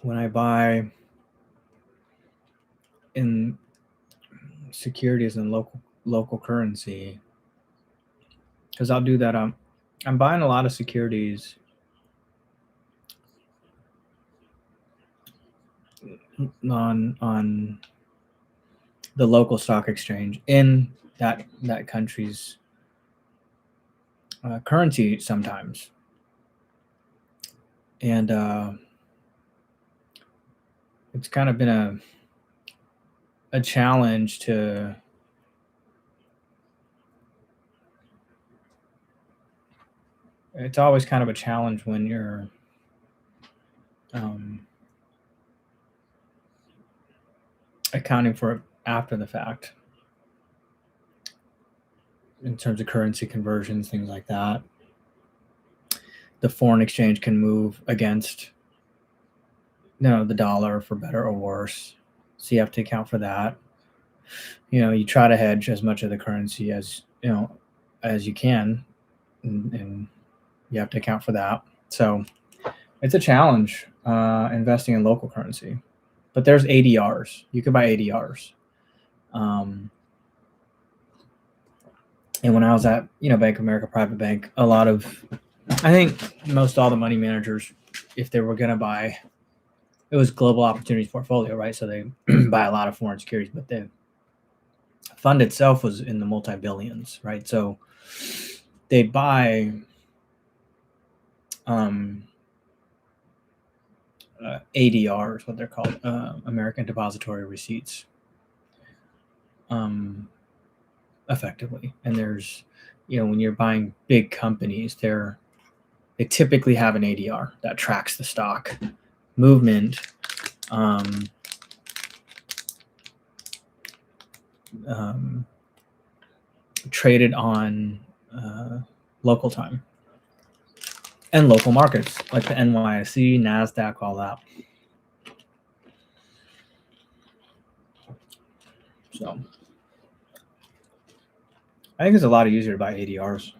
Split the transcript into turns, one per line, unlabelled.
when I buy in securities in local currency, because I'll do that. I'm buying a lot of securities on the local stock exchange in that country's currency sometimes, and it's kind of been a challenge to it's always kind of a challenge when you're accounting for it after the fact in terms of currency conversions, things like that. The foreign exchange can move against the dollar for better or worse, so you have to account for that. You try to hedge as much of the currency as you can, and you have to account for that. So it's a challenge investing in local currency, but there's ADRs. You can buy ADRs. And when I was at Bank of America Private Bank, I think most all the money managers, if they were going to buy, it was global opportunities portfolio, right? So they buy a lot of foreign securities, but the fund itself was in the multi-billions, right? So they buy ADRs, what they're called, American Depository Receipts, effectively. And there's, when you're buying big companies, they typically have an ADR that tracks the stock movement, traded on local time and local markets like the NYSE, NASDAQ, all that. So I think it's a lot easier to buy ADRs.